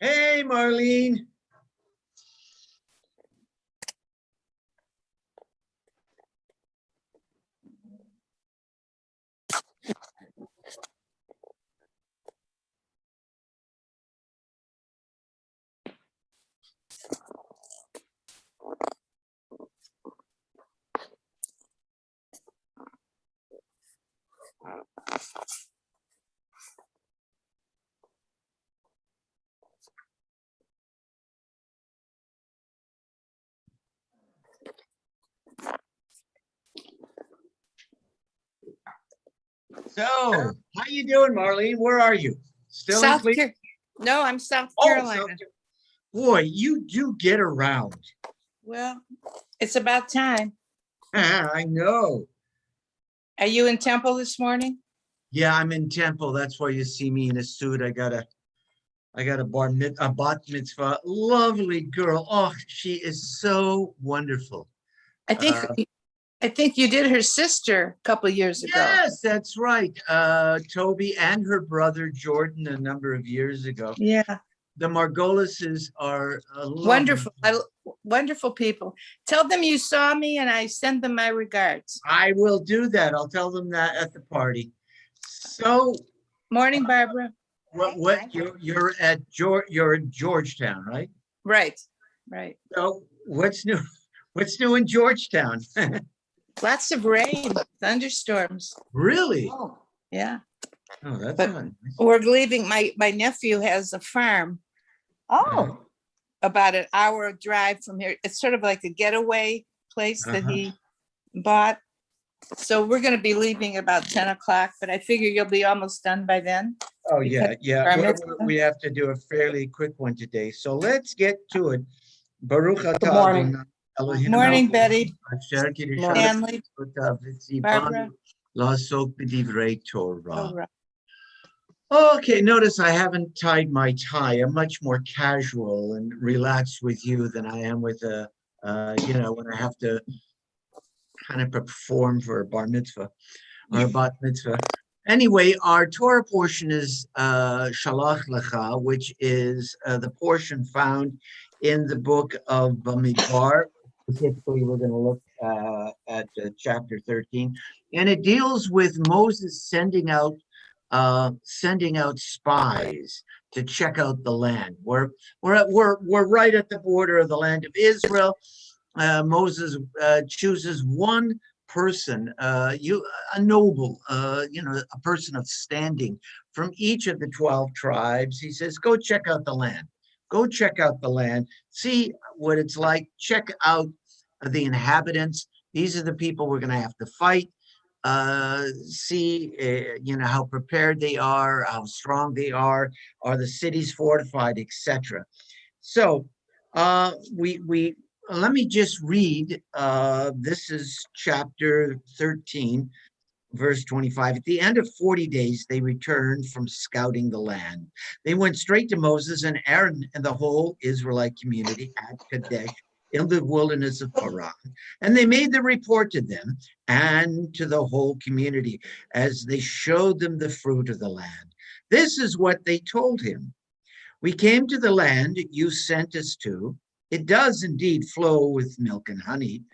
Hey, Marlene. So, how you doing, Marlene? Where are you? Still in Cleveland? No, I'm South Oh, Carolina. Boy, you do get around. Well, it's about time. I know. Are you in Temple this morning? Yeah, I'm in Temple. That's why you see me in a suit. I got a bat mitzvah. Lovely girl. Oh, she is so wonderful. I think you did her sister a couple of years ago. Yes, that's right. Toby and her brother Jordan a number of years ago. Yeah. The Margolises are Wonderful, wonderful people. Tell them you saw me and I send them my regards. I will do that. I'll tell them that at the party. So, morning, Barbara. What you're in Georgetown, right? Right. So, what's new? What's new in Georgetown? Lots of rain, thunderstorms. Really? Oh, yeah. Oh, that's but nice. We're leaving. My nephew has a farm. Oh. About an hour drive from here. It's sort of like a getaway place that he bought. So we're going to be leaving about 10 o'clock, but I figure you'll be almost done by then. Oh, yeah. We have to do a fairly quick one today. So let's get to it. Baruch atah morning. Adonai Eloheinu Morning, Betty. asher kiddush Stanley. v'tzibanu Barbara. la'asok b'divrei Torah. Oh, right. Okay, notice I haven't tied my tie. I'm much more casual and relaxed with you than I am with when I have to kind of perform for a bar mitzvah or a bat mitzvah. Anyway, our Torah portion is Shalach Lecha, which is the portion found in the book of Bamidbar. Specifically, we're going to look at chapter 13, and it deals with Moses sending out spies to check out the land. We're right at the border of the land of Israel. Moses chooses one person, a noble, a person of standing from each of the 12 tribes. He says, go check out the land. Go check out the land. See what it's like. Check out the inhabitants. These are the people we're going to have to fight. See, how prepared they are, how strong they are the cities fortified, etc. So, let me just read. This is chapter 13, verse 25. At the end of 40 days, they returned from scouting the land. They went straight to Moses and Aaron and the whole Israelite community at Kadesh in the wilderness of Paran. And they made the report to them and to the whole community as they showed them the fruit of the land. This is what they told him. We came to the land you sent us to. It does indeed flow with milk and honey,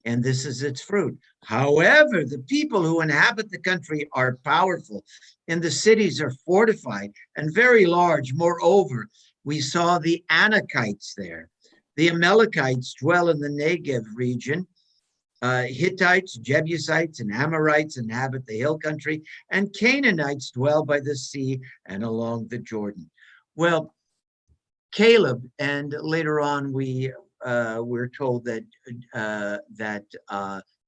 and this is its fruit. However, the people who inhabit the country are powerful, and the cities are fortified and very large. Moreover, we saw the Anakites there. The Amalekites dwell in the Negev region. Hittites, Jebusites, and Amorites inhabit the hill country, and Canaanites dwell by the sea and along the Jordan. Well, Caleb, and later on we're told that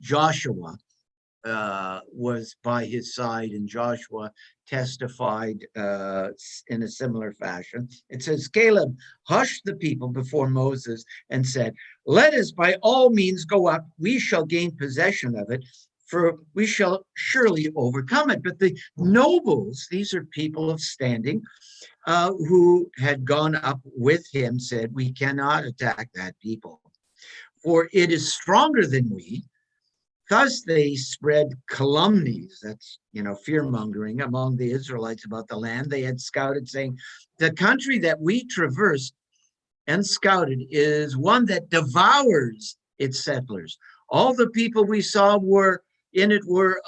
Joshua was by his side, and Joshua testified in a similar fashion. It says, Caleb hushed the people before Moses and said, let us by all means go up. We shall gain possession of it, for we shall surely overcome it. But the nobles, these are people of standing, who had gone up with him, said, we cannot attack that people, for it is stronger than we. Thus they spread calumnies, that's, fear mongering among the Israelites about the land they had scouted, saying, the country that we traversed and scouted is one that devours its settlers. All the people we saw were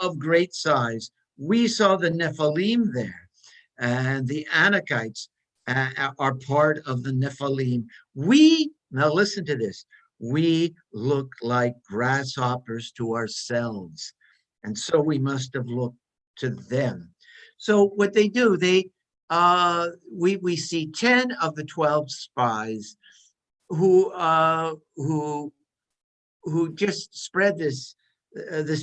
of great size. We saw the Nephilim there, and the Anakites are part of the Nephilim. Now listen to this, we look like grasshoppers to ourselves, and so we must have looked to them. So what they do, we see 10 of the 12 spies who just spread this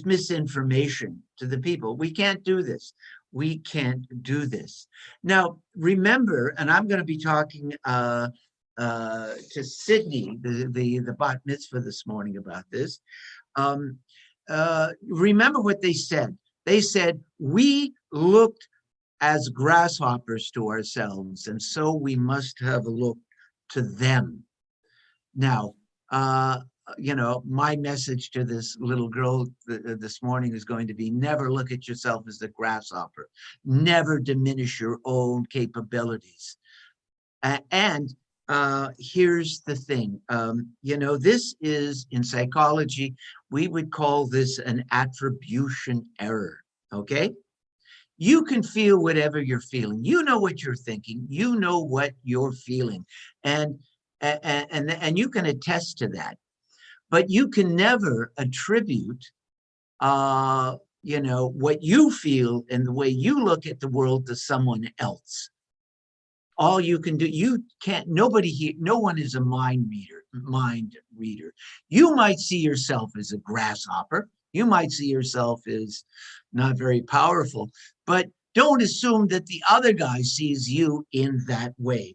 misinformation to the people. We can't do this. We can't do this. Now, remember, and I'm going to be talking to Sydney, the bat mitzvah this morning about this. Remember what they said. They said, we looked as grasshoppers to ourselves, and so we must have looked to them. Now, my message to this little girl this morning is going to be, never look at yourself as a grasshopper. Never diminish your own capabilities. And here's the thing, this is, in psychology, we would call this an attribution error, okay? You can feel whatever you're feeling. You know what you're thinking. You know what you're feeling. And you can attest to that. But you can never attribute, what you feel and the way you look at the world to someone else. All you can do, you can't, nobody here, no one is a mind reader. You might see yourself as a grasshopper. You might see yourself as not very powerful, but don't assume that the other guy sees you in that way.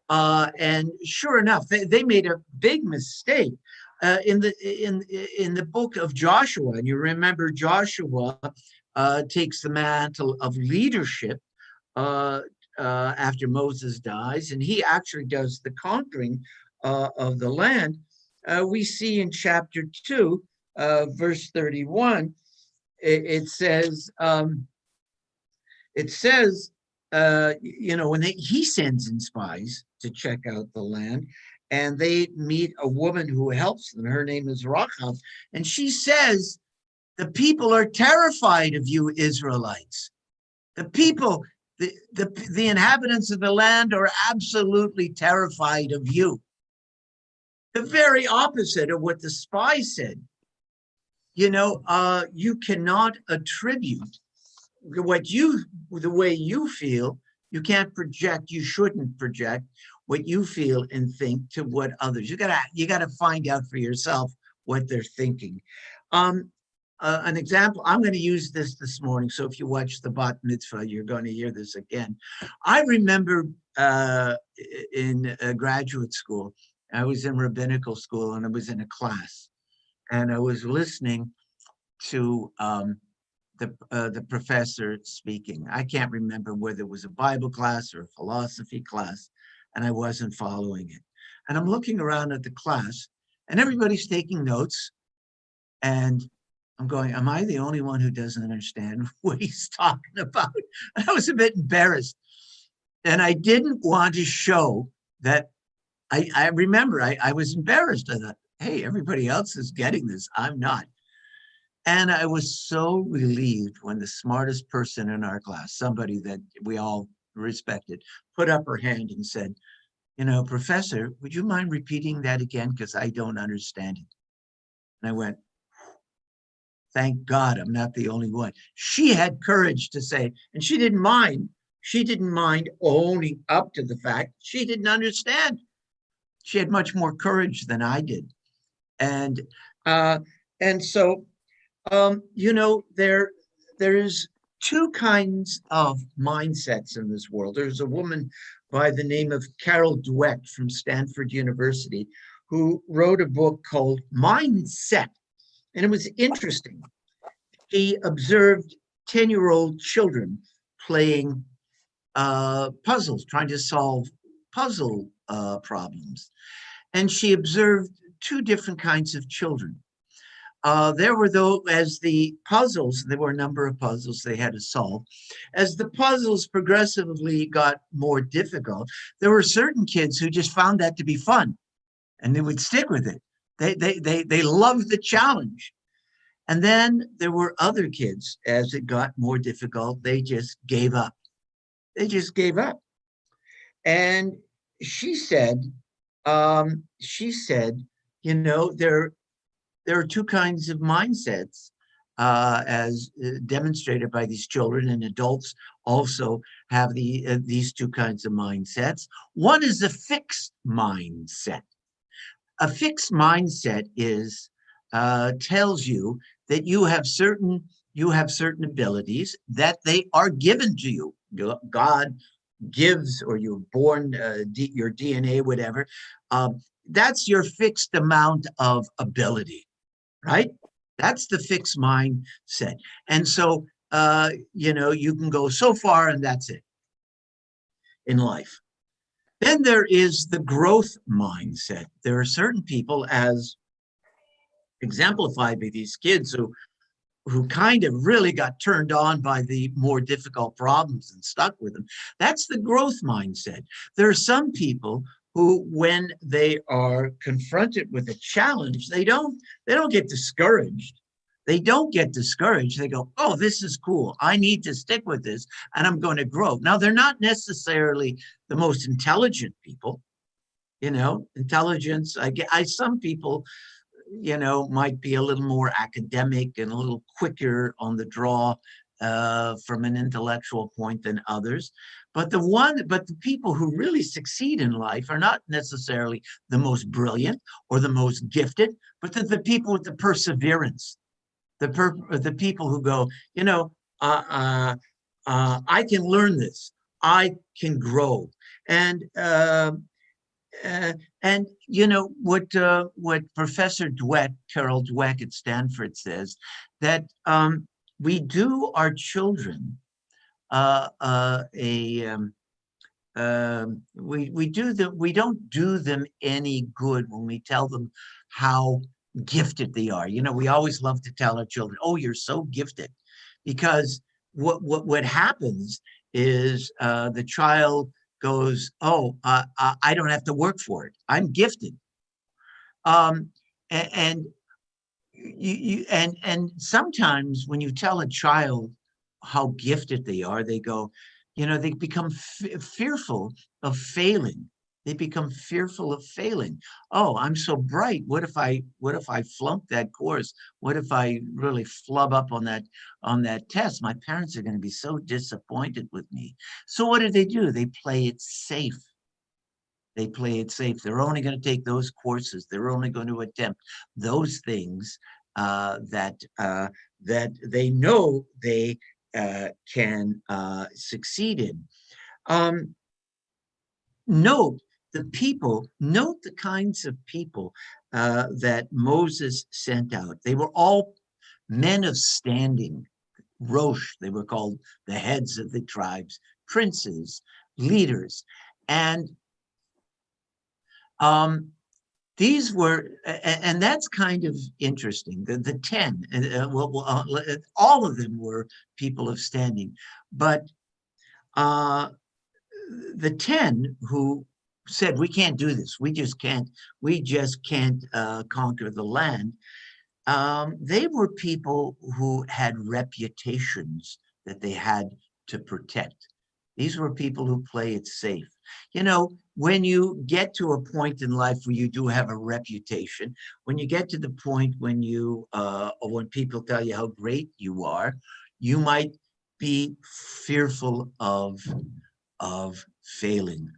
And sure enough, they made a big mistake in the book of Joshua. And you remember Joshua takes the mantle of leadership after Moses dies, and he actually does the conquering of the land. We see in chapter 2, verse 31, it says, when he sends in spies to check out the land, and they meet a woman who helps them. Her name is Rahab, and she says, the people are terrified of you, Israelites. The people, the inhabitants of the land are absolutely terrified of you. The very opposite of what the spy said. You cannot attribute the way you feel. You can't project, you shouldn't project what you feel and think to what others. You gotta find out for yourself what they're thinking. An example, I'm going to use this morning, so if you watch the bat mitzvah, you're going to hear this again. I remember in graduate school, I was in rabbinical school, and I was in a class, and I was listening to the professor speaking. I can't remember whether it was a Bible class or a philosophy class, and I wasn't following it. And I'm looking around at the class, and everybody's taking notes, and I'm going, am I the only one who doesn't understand what he's talking about? And I was a bit embarrassed. And I didn't want to show that. I remember I was embarrassed. I thought, hey, everybody else is getting this. I'm not. And I was so relieved when the smartest person in our class, somebody that we all respected, put up her hand and said, Professor, would you mind repeating that again? Because I don't understand it. And I went, thank God I'm not the only one. She had courage to say, and she didn't mind. She didn't mind owning up to the fact she didn't understand. She had much more courage than I did. And so There's two kinds of mindsets in this world. There's a woman by the name of Carol Dweck from Stanford University who wrote a book called Mindset, and it was interesting. She observed 10-year-old children playing puzzles, trying to solve puzzle problems. And she observed two different kinds of children. There were, though, as the puzzles, there were a number of puzzles they had to solve. As the puzzles progressively got more difficult, there were certain kids who just found that to be fun, and they would stick with it. They loved the challenge. And then there were other kids, as it got more difficult, they just gave up. They just gave up. And she said, she said, you know, there are two kinds of mindsets, as demonstrated by these children, and adults also have these two kinds of mindsets. One is a fixed mindset. A fixed mindset tells you that you have certain abilities, that they are given to you. God gives, or you're born, your DNA, whatever. That's your fixed amount of ability, right? That's the fixed mindset. And so, you can go so far and that's it in life. Then there is the growth mindset. There are certain people, as exemplified by these kids who kind of really got turned on by the more difficult problems and stuck with them. That's the growth mindset. There are some people who, when they are confronted with a challenge, they don't get discouraged. They don't get discouraged. They go, oh, this is cool. I need to stick with this and I'm going to grow. Now, they're not necessarily the most intelligent people. Intelligence, some people, might be a little more academic and a little quicker on the draw from an intellectual point than others. But the people who really succeed in life are not necessarily the most brilliant or the most gifted, but the people with the perseverance, the people who go, I can learn this, I can grow. And what Professor Dweck, Carol Dweck at Stanford says, that we do our children we don't do them any good when we tell them how gifted they are. We always love to tell our children, oh, you're so gifted, because what happens is the child goes, oh, I don't have to work for it, I'm gifted. And sometimes when you tell a child how gifted they are, they go, they become fearful of failing. They become fearful of failing. Oh, I'm so bright. What if I flunk that course? What if I really flub up on that test? My parents are going to be so disappointed with me. So what do? They play it safe. They play it safe. They're only going to take those courses. They're only going to attempt those things that they know they can succeed in. Note the kinds of people that Moses sent out. They were all men of standing. Rosh, they were called the heads of the tribes, princes, leaders. And these were, and that's kind of interesting. The 10, all of them were people of standing, but the 10 who said, we can't do this, we just can't conquer the land. They were people who had reputations that they had to protect. These were people who play it safe. When you get to a point in life where you do have a reputation, when you get to the point when when people tell you how great you are, you might be fearful of failing.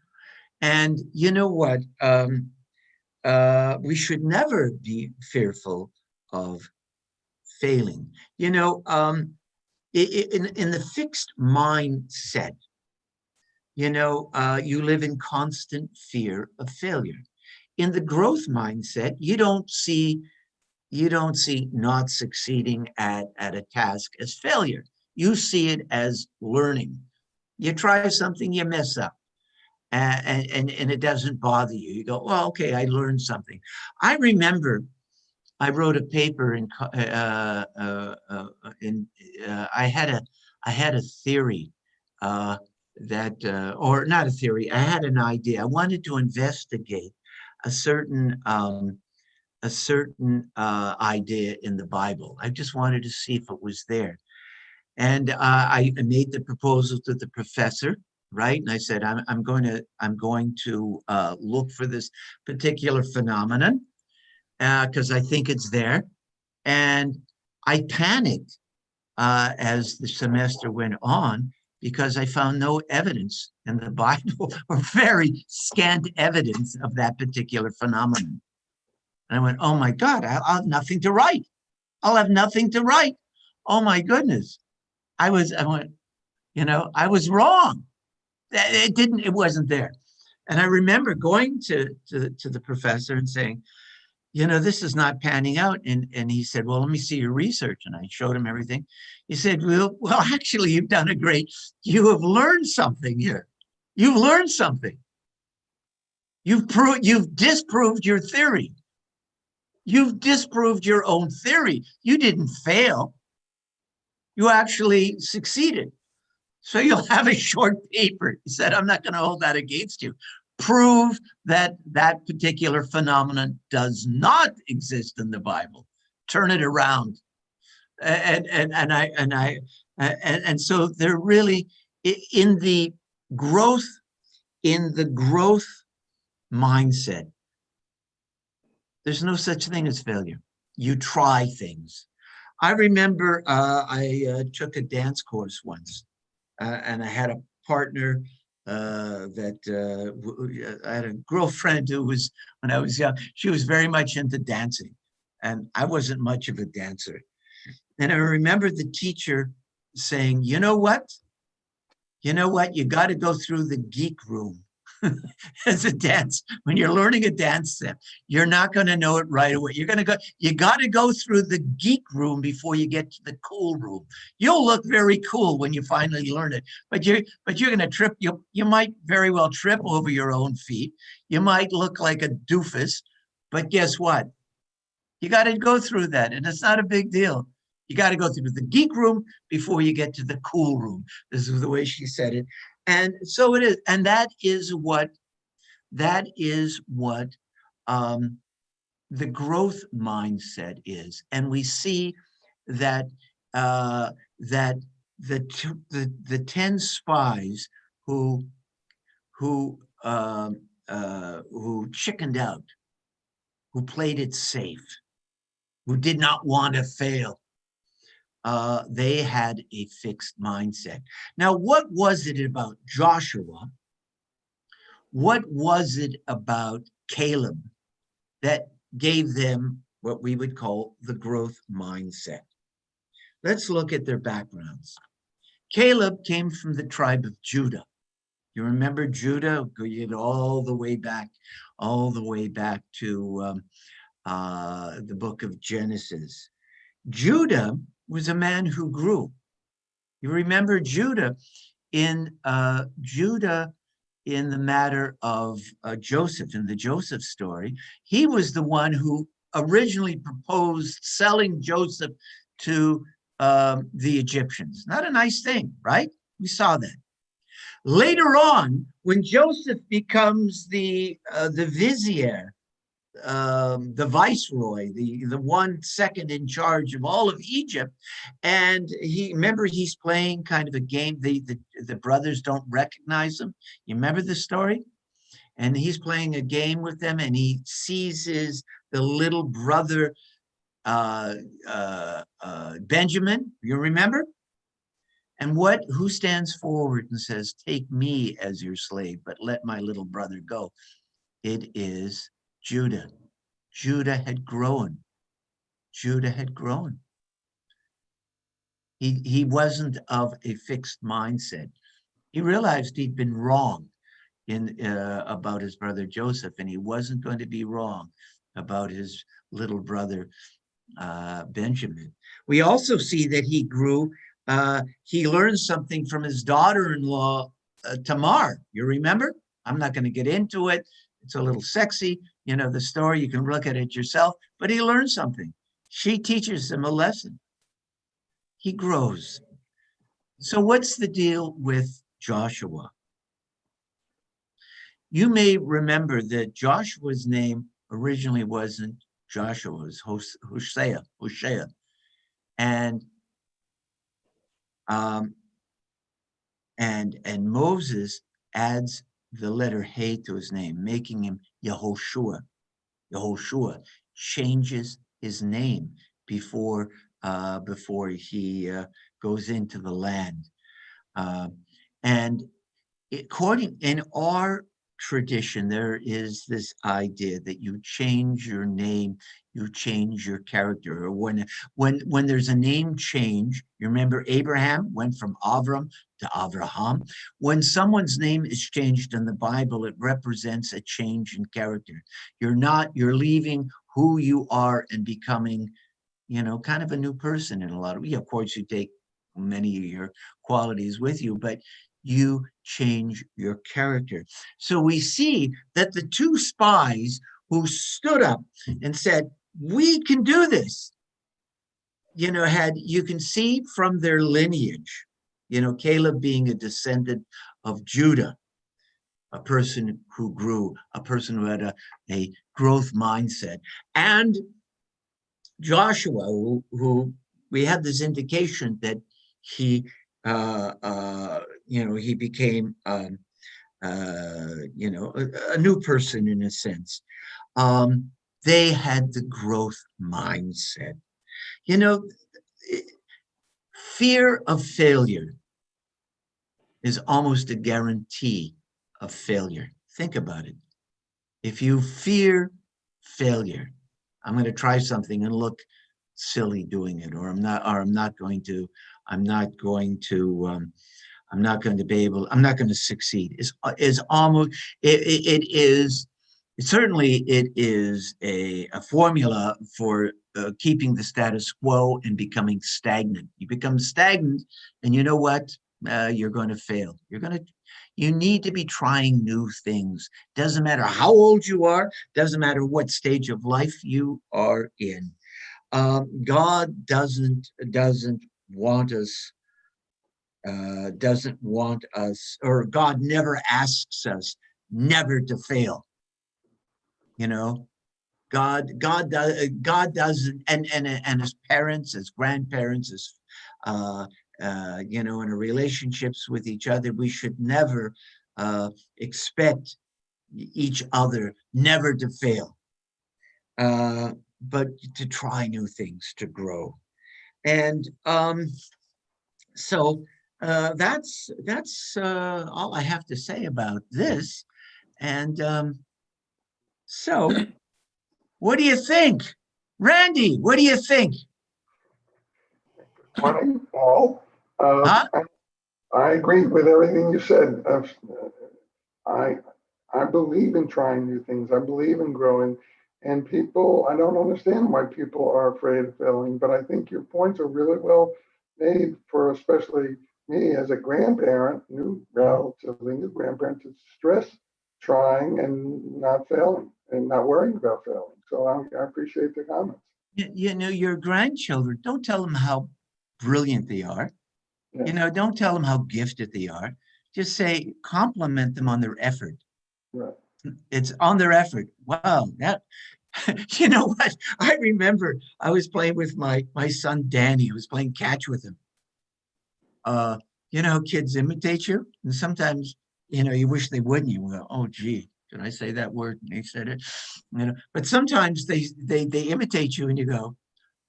And you know what? We should never be fearful of failing. You know, in the fixed mindset, you know, you live in constant fear of failure. In the growth mindset, you don't see not succeeding at a task as failure. You see it as learning. You try something, you mess up, and it doesn't bother you. You go, well, okay, I learned something. I remember I wrote a paper I had a theory or not a theory. I had an idea. I wanted to investigate a certain idea in the Bible. I just wanted to see if it was there. And I made the proposal to the professor, right? And I said, I'm going to look for this particular phenomenon because I think it's there. And I panicked as the semester went on because I found no evidence in the Bible or very scant evidence of that particular phenomenon. And I went, oh my God, I'll have nothing to write. I'll have nothing to write. Oh my goodness. I went, you know, I was wrong. It wasn't there. And I remember going to the professor and saying, you know, this is not panning out. And he said, well, let me see your research. And I showed him everything. He said, well, actually, you've done you have learned something here. You've learned something. You've disproved your theory. You've disproved your own theory. You didn't fail. You actually succeeded. So you'll have a short paper. He said, I'm not going to hold that against you. Prove that that particular phenomenon does not exist in the Bible. Turn it around. And so they're really in the growth mindset. There's no such thing as failure. You try things. I remember I took a dance course once, and I had a partner I had a girlfriend who was, when I was young, she was very much into dancing, and I wasn't much of a dancer. And I remember the teacher saying, you know what? You got to go through the geek room. As a dance, when you're learning a dance step, you're not going to know it right away. You got to go through the geek room before you get to the cool room. You'll look very cool when you finally learn it, but you're going to trip. You might very well trip over your own feet. You might look like a doofus, but guess what? You got to go through that, and it's not a big deal. You got to go through the geek room before you get to the cool room. This is the way she said it. And so it is. And that is what the growth mindset is. And we see that that the 10 spies who chickened out, who played it safe, who did not want to fail, they had a fixed mindset. Now, what was it about Joshua? What was it about Caleb that gave them what we would call the growth mindset? Let's look at their backgrounds. Caleb came from the tribe of Judah. You remember Judah? Get all the way back to the book of Genesis. Judah was a man who grew. You remember Judah in the matter of Joseph, in the Joseph story. He was the one who originally proposed selling Joseph to the Egyptians. Not a nice thing, right? We saw that. Later on, when Joseph becomes the vizier, the viceroy, the one second in charge of all of Egypt, and he's playing kind of a game. The brothers don't recognize him. You remember the story? And he's playing a game with them, and he seizes the little brother Benjamin. You remember? And who stands forward and says, "Take me as your slave, but let my little brother go"? It is Judah. Judah had grown. He wasn't of a fixed mindset. He realized he'd been wrong about his brother Joseph, and he wasn't going to be wrong about his little brother Benjamin. We also see that he grew. He learned something from his daughter-in-law Tamar. You remember? I'm not going to get into it. It's a little sexy, the story. You can look at it yourself. But he learned something. She teaches him a lesson. He grows. So what's the deal with Joshua? You may remember that Joshua's name originally wasn't Joshua, it was Hosea. And Moses adds the letter He to his name, making him Yehoshua. Yehoshua changes his name before he goes into the land. And according in our tradition, there is this idea that you change your name, you change your character. Or when there's a name change, you remember Abraham went from Avram to Avraham. When someone's name is changed in the Bible, it represents a change in character. You're leaving who you are and becoming, kind of a new person in a lot of, of course, you take many of your qualities with you, but you change your character. So we see that the two spies who stood up and said, we can do this, you can see from their lineage, Caleb being a descendant of Judah, a person who grew, a person who had a growth mindset, and Joshua, who we have this indication that he he became, a new person in a sense. They had the growth mindset. Fear of failure is almost a guarantee of failure. Think about it. If you fear failure, I'm going to try something and look silly doing it, or I'm not going to succeed. It is a formula for keeping the status quo and becoming stagnant. You become stagnant, and you know what? You're going to fail. You need to be trying new things. Doesn't matter how old you are. Doesn't matter what stage of life you are in. God doesn't want us, or God never asks us never to fail. God doesn't, and as parents, as grandparents, as in our relationships with each other, we should never expect each other never to fail, but to try new things, to grow. And so that's all I have to say about this. And so what do you think? Randy, what do you think? Paul, Huh? I agree with everything you said. I believe in trying new things. I believe in growing. And people, I don't understand why people are afraid of failing, but I think your points are really well made for especially me as a grandparent, relatively new grandparent, to stress trying and not failing and not worrying about failing. So I appreciate the comments. Your grandchildren, don't tell them how brilliant they are. Yeah. Don't tell them how gifted they are. Just say, compliment them on their effort. Right. It's on their effort. Wow, that, you know what? I remember I was playing with my son, Danny. I was playing catch with him. Kids imitate you. And sometimes, you wish they wouldn't. You go, oh, gee, did I say that word? And they said it. But sometimes they imitate you and you go,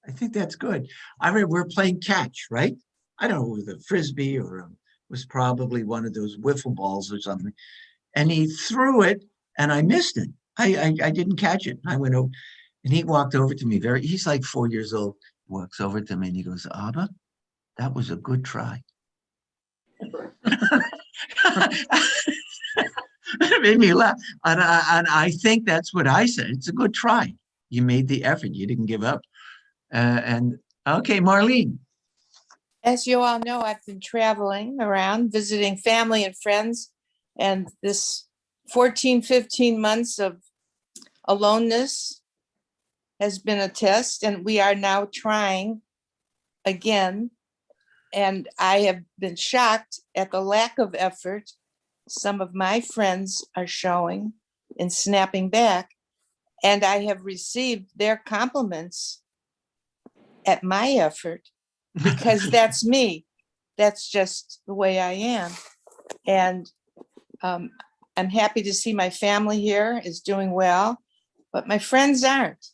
I think that's good. I remember we're playing catch, right? I don't know, with a Frisbee or it was probably one of those wiffle balls or something. And he threw it and I missed it. I didn't catch it. I went over and he walked over to me he's like 4 years old. He walks over to me and he goes, Abba, That was a good try. It made me laugh. And I think that's what I said. It's a good try. You made the effort. You didn't give up. And okay, Marlene. As you all know, I've been traveling around, visiting family and friends, and this 14, 15 months of aloneness has been a test, and we are now trying again. And I have been shocked at the lack of effort some of my friends are showing in snapping back. And I have received their compliments at my effort because that's me. That's just the way I am. And I'm happy to see my family here is doing well, but my friends aren't.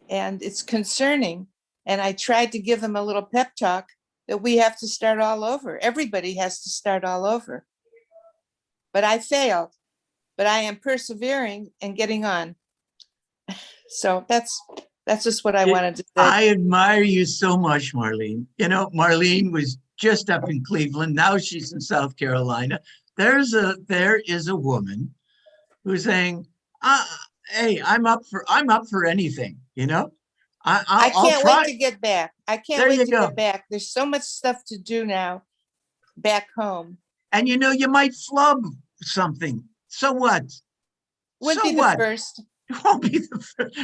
And it's concerning. And I tried to give them a little pep talk that we have to start all over. Everybody has to start all over. But I failed, but I am persevering and getting on. So that's just what I wanted to say. I admire you so much, Marlene. You know, Marlene was just up in Cleveland. Now she's in South Carolina. There is a woman who's saying, "Hey, I'm up for anything." You know, I can't wait to get back. I can't There wait you to go. get back. There's so much stuff to do now back home. And you know, you might flub something. So what? Wouldn't So be what? the first. It won't be the first.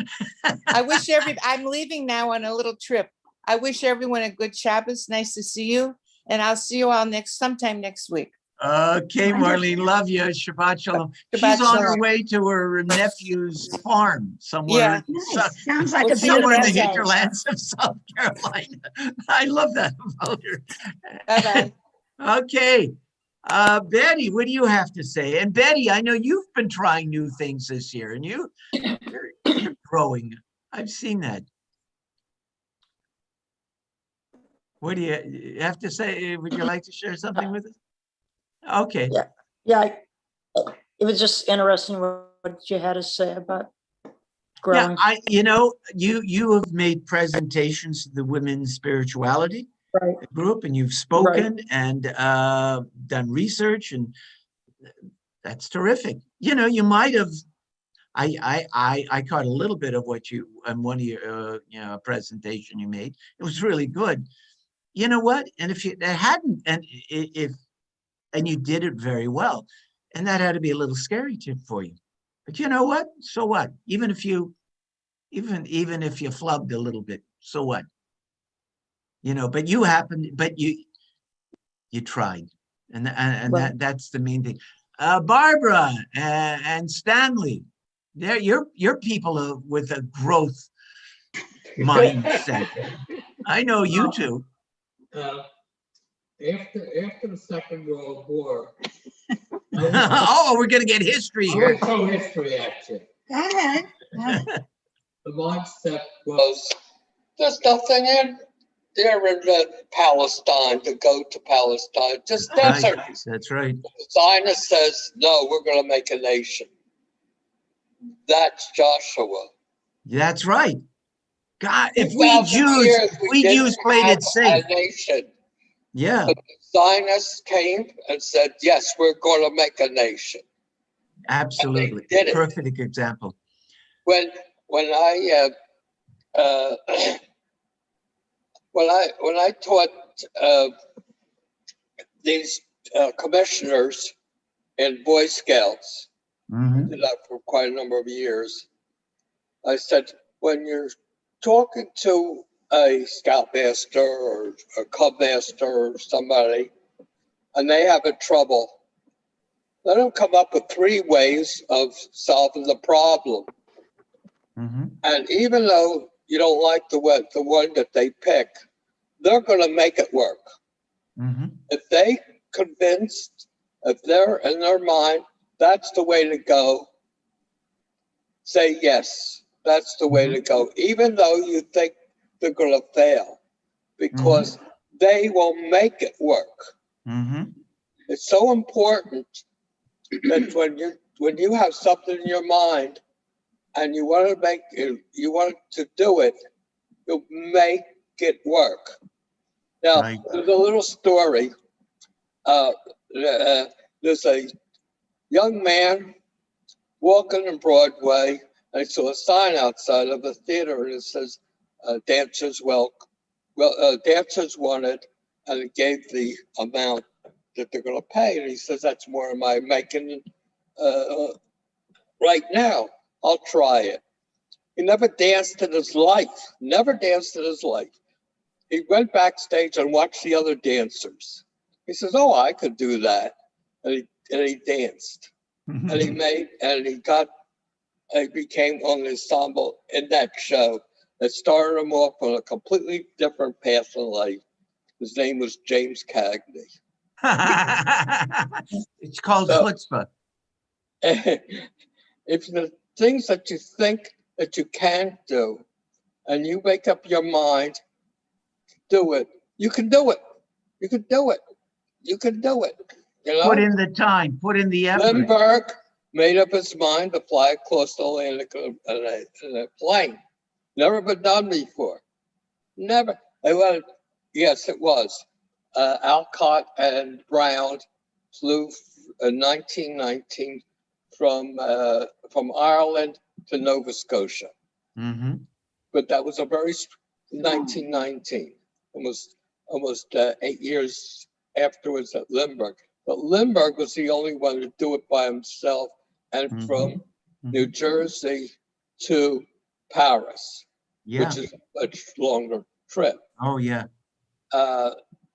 I'm leaving now on a little trip. I wish everyone a good Shabbos. Nice to see you. And I'll see you all sometime next week. Okay, Marlene, love you. Shabbat shalom. Shabbat She's on her shalom. way to her nephew's farm somewhere. Yeah. Nice. Sounds like We'll a see you Somewhere in the beautiful day. hinterlands of South Carolina. I love that about her. Bye-bye. Okay. Betty, what do you have to say? And Betty, I know you've been trying new things this year and you're growing. I've seen that. What do you have to say? Would you like to share something with us? Okay. Yeah. It was just interesting what you had to say about growing. Yeah, you have made presentations to the women's spirituality Right. group, and you've spoken and done research, and that's terrific. You know, you might have. I caught a little bit of what you on one of your presentation you made. It was really good. You know what? And if you hadn't, and you did it very well, and that had to be a little scary for you. But you know what? So what? Even if you flubbed a little bit, so what? You know, but you tried, and Right. that's the main thing. Barbara and Stanley, you're people with a growth mindset. I know you two. After the Second World War. Oh, we're gonna get history I here. want to tell history, actually. Go ahead. The mindset was, there's nothing there in Palestine to go to Palestine, just desert. Right, that's right. The Zionist says, no, we're going to make a nation. That's Joshua. That's right. God, if 2,000 years we Jews played it safe. A nation. Yeah, But the Zionists came and said, yes, we're going to make a nation. absolutely. Did it. Perfect example. When I when I taught these commissioners in Boy Scouts, Mhm. did that for quite a number of years, I said, when you're talking to a scoutmaster or a cub master or somebody, and they have a trouble, let them come up with 3 ways of solving the problem. Mhm. And even though you don't like the one that they pick, they're going to make it work. Mhm. If they convinced, if they're in their mind, that's the way to go, say yes, that's the way to go, even though you think they're going to fail, because they will make it work. Mhm. It's so important that when you have something in your mind and you want to do it, you'll make it work. Now, Right. there's a little story. There's a young man walking on Broadway, and he saw a sign outside of a theater, and it says, dancers dancers wanted, and it gave the amount that they're going to pay. And he says, that's more than I'm making right now. I'll try it. He never danced in his life, never danced in his life. He went backstage and watched the other dancers. He says, oh, I could do that. And he danced. And he became on the ensemble in that show that started him off on a completely different path in life. His name was James Cagney. It's called chutzpah. If the things that you think that you can't do, and you make up your mind, do it. You can do it. You can do it. You can do it. You know? Put in the time, put in the effort. Lindbergh made up his mind to fly across the Atlantic in a plane. Never been done before. Never. Yes, it was. Alcott and Brown flew in 1919 from Ireland to Nova Scotia. Mm-hmm. But that was 1919, almost 8 years afterwards at Lindbergh. But Lindbergh was the only one to do it by himself, and from New Jersey to Paris, which is a much longer trip. Oh, yeah.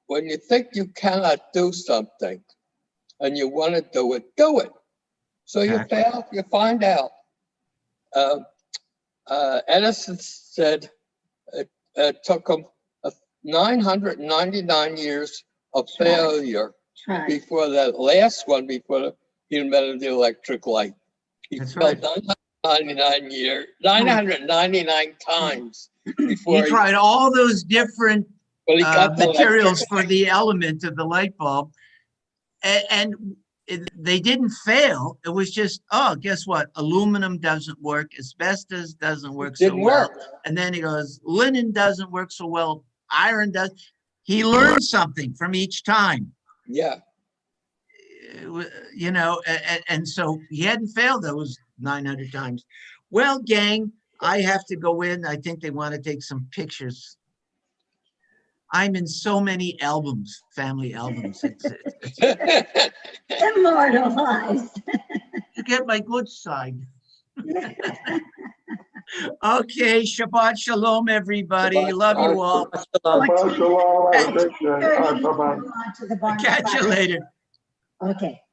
When you think you cannot do something and you want to do it, do it. So you fail, you find out. Edison said it took him 999 years of failure before that last one, before he invented the electric light. He failed 999 times before he tried all those different materials for the element of the light bulb, and they didn't fail. It was just, oh, guess what? Aluminum doesn't work. Asbestos doesn't work so well. And then he goes, linen doesn't work so well. Iron does. He learned something from each time. Yeah. You know, and so he hadn't failed those 900 times. Well, gang, I have to go in. I think they want to take some pictures. I'm in so many albums, family albums. Immortalized. You get my good side. Okay, Shabbat Shalom, everybody. Shabbat Love you all. Shabbat shalom. Have a great day. All right, bye-bye. Catch you later. Okay.